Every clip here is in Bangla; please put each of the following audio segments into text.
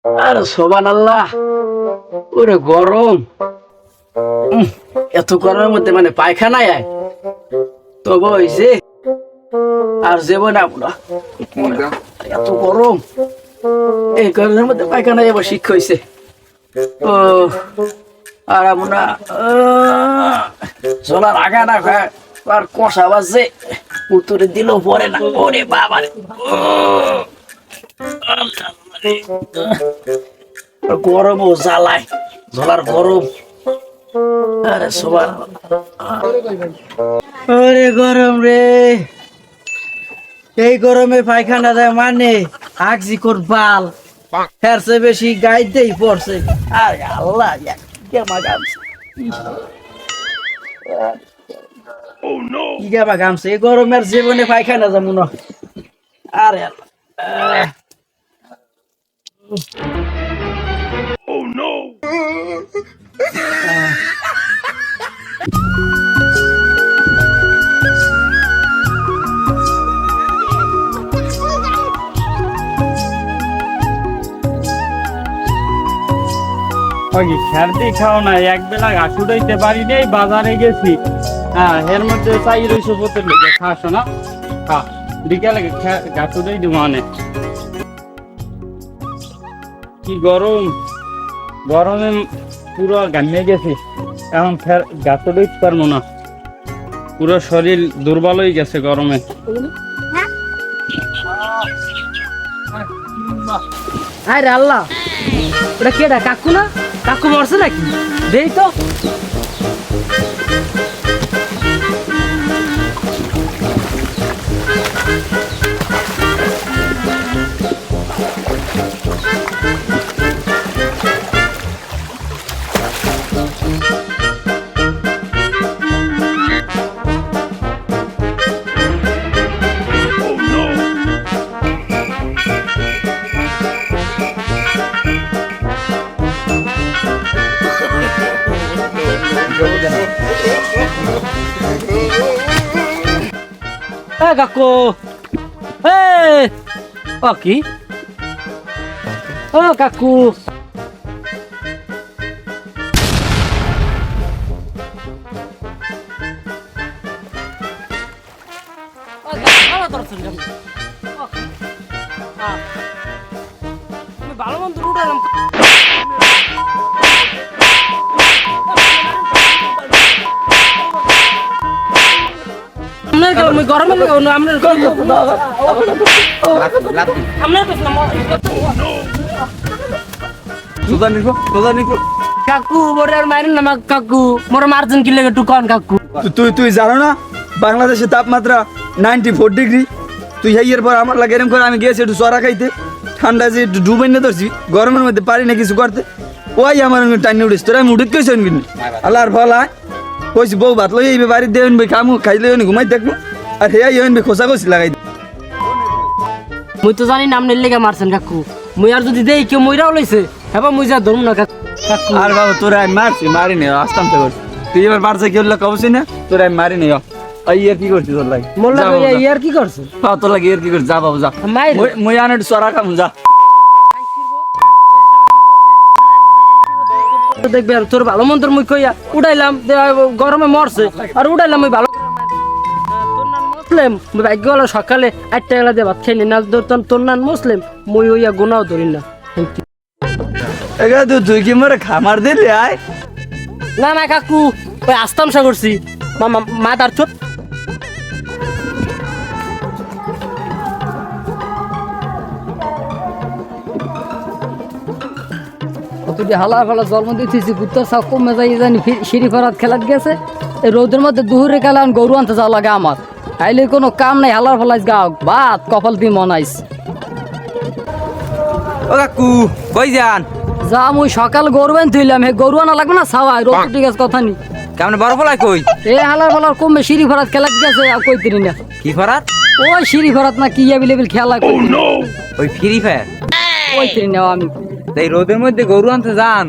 আর সুবহানাল্লাহ, ওরে গরম। এত গরমের মধ্যে মানে পায়খানায় আয় তবে হয়েছে আর যাবো না আমরা। এত গরম, এই গরমের মধ্যে পায়খানায় যাবো শিক্ষা হয়েছে। ও আর আমরা চলার আগা না খায় আর কষা বাজছে, উত্তরে দিলেও পরে না। ওরে বাবা রে, গরমও জ্বালায়, জ্বলার গরম। আরে সবার ওরে গরম রে, এই গরমে পায়খানা দেয় মানে আগজি কর বাল হেরছে বেশি গাইতেই পড়ছে। আরে আল্লাহ, কেমা গামছে কি গামা গামছে এই গরমের জীবনে পায়খানা যাবো না। আরে আল্লাহ, খেরতি খাও না, এক বেলা ঘাস উঠাইতে পারি নেই, বাজারে গেছি। হ্যাঁ, এর মধ্যে চাই রইছো বোতল খাসো না, খা বিকেলে ঘাস উঠাই দিব অনেক। কি গরম, গরমে পুরো ঘামিয়ে গেছি, এখন ঘাস উঠাইতে পারবো না, পুরো শরীর দুর্বল হয়ে গেছে গরমে। আরে আল্লাহ, ওটা কেডা? কাকু না? কাকু মরছে নাকি? দেই তো। কাকু, ও কি? ও কাকু, ভালো মন্দ উঠালাম। গরমে কাকু মোরে আর মারেন না কাকু, মোর মারছেন কি লেগে টুকান কাকু। তুই জানো না বাংলাদেশের তাপমাত্রা 94 ডিগ্রি? তুই এর পর আমার লাগে এরকম করে আমি গিয়েছি একটু চড়া খাইতে, ঠান্ডা যে একটু ডুবে নিয়ে ধরছি, গরমের মধ্যে পারি না কিছু করতে। ওই আমার টাইনে উঠেছি, তোরা আমি উঠে কইছি কিন্তু আল্লাহর ফল আয় কইছি বউ ভাত লই এইবে বাড়িতে দেবেন ভাই, খামু খাইলে ঘুমাই দেখবো আর হে ইন ভাই খোসা খসি লাগাই। মুই তো জানি না আপনি লেগে মারছেন কাকু, মুই আর যদি দেই কেউ মইরাও লইছে হ্যাঁ মুই যা ধরুন না কাকু। আর বাবা তোরা আমি মারছি, মারি নে আসতাম তো করছি, তুই এবার বাড়ছে কেউ কবছি না, তোরা আমি মারি নে। ইয়ার কি করছিস তোর লাগে? মোল্লা ইয়ার কি করছে? তোর লাগে ইয়ার কি করছিস? যা বাবু যা, মই আনে চড়া খাম যা। দেখবে তোর ভালো মন্দ মুই কইয়া উড়াইলাম, গরমে মরছে আর উড়াইলাম মুই ভালো মুসলিম। ভাগ্য হলো সকালে 8টা বেলা দিয়ে ভাত খাইনি না, তোর নান মুসলিম মুই হইয়া গুনাও ধরি না। তুই কি মরে খামার দিলি? আয় না না কাকু, ওই আস্তামশা করছি মা তার চোট। হালা ফালা জন্ম দিতেছি কুত্তার সাপ কমে যাই জানি সিঁড়ি ফেরাত খেলাত গেছে। এই রোদের মধ্যে দুপুরে গেলে গরু আনতে যাওয়া লাগে আমার, তাইলে কোনো কাম নাই, হালার ফলাইস গাও ভাত কপাল দিয়ে মনাইস। ও কাকু কই যান? যা মুই সকাল গরু আন থইলাম, হে গরু আনা লাগবে না ছাওয়াই রোদ ঠিক আছে কথা নি। কেমন বড় ফলাই কই? এ হালার ফালার কমে সিঁড়ি ফেরাত খেলাত গেছে আর কই তিরি না। কি ফরাত? ওই সিঁড়ি ফেরাত না কি অ্যাভেলেবল খেলা কই? ওই ফ্রি ফায়ার ওই তিরি না আমি। এই রোদের মধ্যে গরু আনতে যান,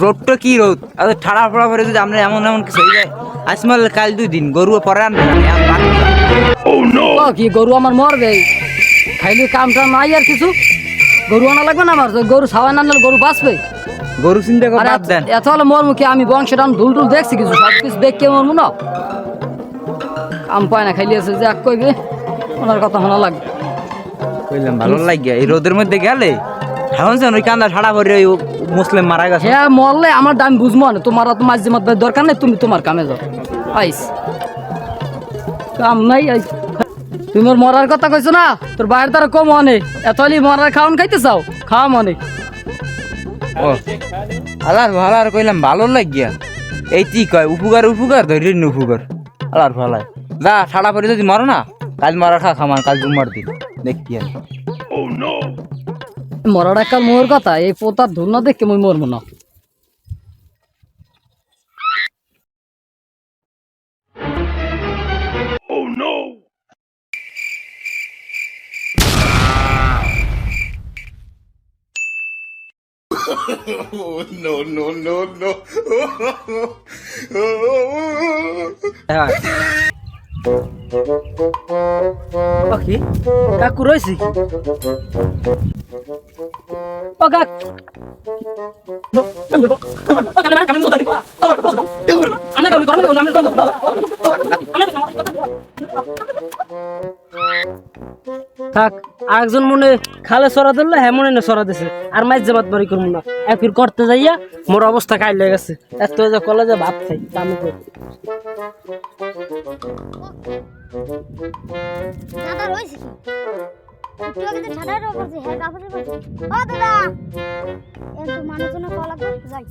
রোদটা কি রোদ, আর ঠাড়া ফড়া করে যদি আমরা এমন এমন কিছু হয়ে যায়। আজমাল কাল 2 দিন গরু পরে আনবে কি গরু আমার মরবে, খাইলে কামটা নাই আর কিছু। গরু আনা লাগবে না আমার গরু ছাওয়া না আনলে গরু বাঁচবে গরু চিন্তা করে আরে বাদ দেন এত হলে মর মুখে আমি বংশের ঢুল টুল দেখছি কিছু সব কিছু দেখে মরবো না কাম পায় না খাইলিয়েছে যে এক কইবে ওনার কথা শোনা লাগবে কইলাম ভালো লাগিয়া এই রোদের মধ্যে গেলে এখন ওই কান্দা ছাড়া করে ওই মুসলিম মারা গেছে হ্যাঁ মরলে আমার দাম বুঝবো না তোমার তো মাঝে মাঝে দরকার নেই তুমি তোমার কামে যাও আইস কাম নাই আইস তুমি ওর মরার কথা কইছো না তোর বাইরে তারা কম অনেক এতলি মরার খাওয়ান খাইতে চাও খাওয়া অনেক ও আলার ভালার কইলাম ভালো লাগিয়া এই কি কয় উপকার উপকার ধরি উপকার আলার ভালাই যা ছাড়া পরে যদি মারো না কাল মারা খা খামান কাল জুমার দিন দেখি আর মরার একটা মোর কথা এই পোতার ধুন না দেখে মই মরবো না কি কাকু রয়েছি ও কাক থাক আরেকজন মনে খালে সরা দিল হ্যাঁ মনে সরা দিছে আর মাইজ জামাত বাড়ি করবো না একদিন করতে যাইয়া মোর অবস্থা খাই লেগে গেছে এত কলেজে ভাত খাই আমি দাদা রয়েছে কি একটু আগে যে ঠাডার উপর যে হ্যাঁ কাপড়ের উপর ও দাদা এত মানুষজন কলা করে যাই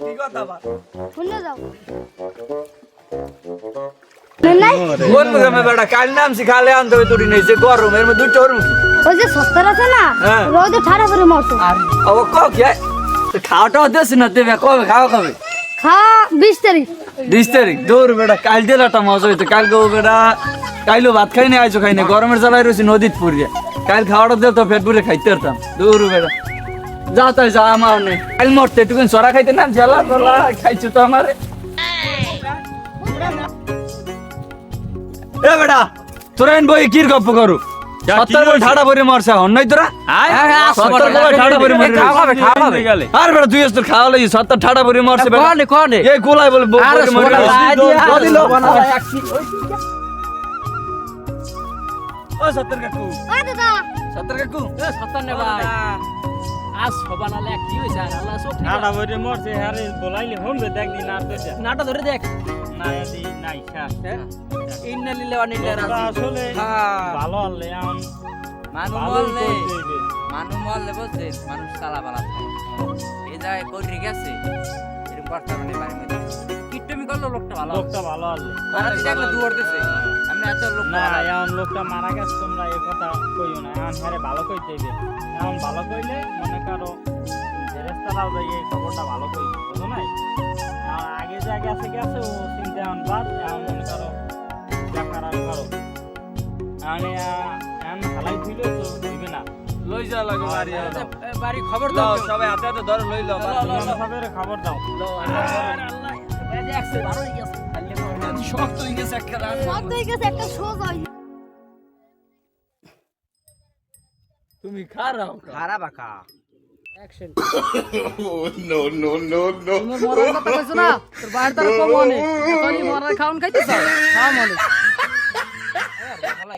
কি কথা বা শুনে যাও কোন মুখে বেটা কাল নাম শিখালে আনতে হবে তুই নেই যে গরম এর মধ্যে দুটো রুম ওই যে সস্তার আছে না হ্যাঁ। রোদে ঠাড়া করে মরছে আর ও কো কি খাওয়াটাও দেছ না দেবে কবে খাওয়া খাবে খা 20 তারিখ 20 তারিখ দূর বেটা কাল দিলাটা মজা হইতো কাল গো বেটা কাইলো ভাত খাই না আইছো খাই না গরমের জ্বালায় রয়েছি নদীত পুরিয়া কাল খাওয়াটা দিল তো পেট পুরে খাইতে পারতাম দূর বেটা যা তাই যা আমার নেই কাল মরতে একটু সরা খাইতে না জ্বালা জ্বালা খাইছো তো আমারে এ বেটা তোরা এন বই কির গপ্প করু 70 বই ঠাডা পরে মারছে হন নাই তোরা 70 বই ঠাডা পরে মারছে খাওয়াবে গেলে আর বেটা তুই তো খাওয়া লাগি 70 ঠাডা পরে মারছে বেটা কোনে কোনে এই গোলাই বলে দিল ও 70 কাকু ও দাদা 70 কাকু এ সাতান্নে ভাই আজ সবানালে কি হইছে আর আল্লাহ সব ঠিক ছাড়া করে মরছে আরে বলাইলে হনবে দেখ দিন আর দেখ নাটা ধরে দেখ না দি নাই শেষ ইন্না লিল্লাহি ওয়া ইন্না ইলাইহি রাজিউন আসলে ভালো আনলে এখন মানু ভালোই মরলে করতে হইবে। মানু মরলে বলছে মানুষ চালা বালা এই জায়গায় করে গেছে এরকম করতে মানে বাড়ির মধ্যে কিট্টমি করলো লোকটা ভালো লোকটা ভালো আনলে ওরা তো দেখলে দূর দিতেছে আমরা এত লোক না এখন লোকটা মারা গেছে তোমরা এই কথা কইও না এখন হ্যারে ভালো কইতে হইবে এখন ভালো কইলে মনে করো যে রাস্তাটাও যাই এই খবরটা ভালো কইবে বুঝো নাই আর আগে যা গেছে গেছে ও চিন্তা এখন বাদ এখন মনে করো দেখার আর করো এখন হালাই দিলে তো দিবে না লই যা লাগে বাড়ি বাড়ি খবর দাও দাও সবাই হাতে হাতে ধরে লই লও খবর দাও আল্লাহ দেখছে ভালো হয়ে গেছে শক্ত হয়ে গেছে একটা সব হয়ে গেছে একটা শোজ হয় তুমি খারাপ খারাপ আকা অ্যাকশন তুমি মরার কথা কইছো না তোর বাইরে তারা কম অনেক তুই মরার খাওন খাইতে চাও খাওয়া মনে ভালো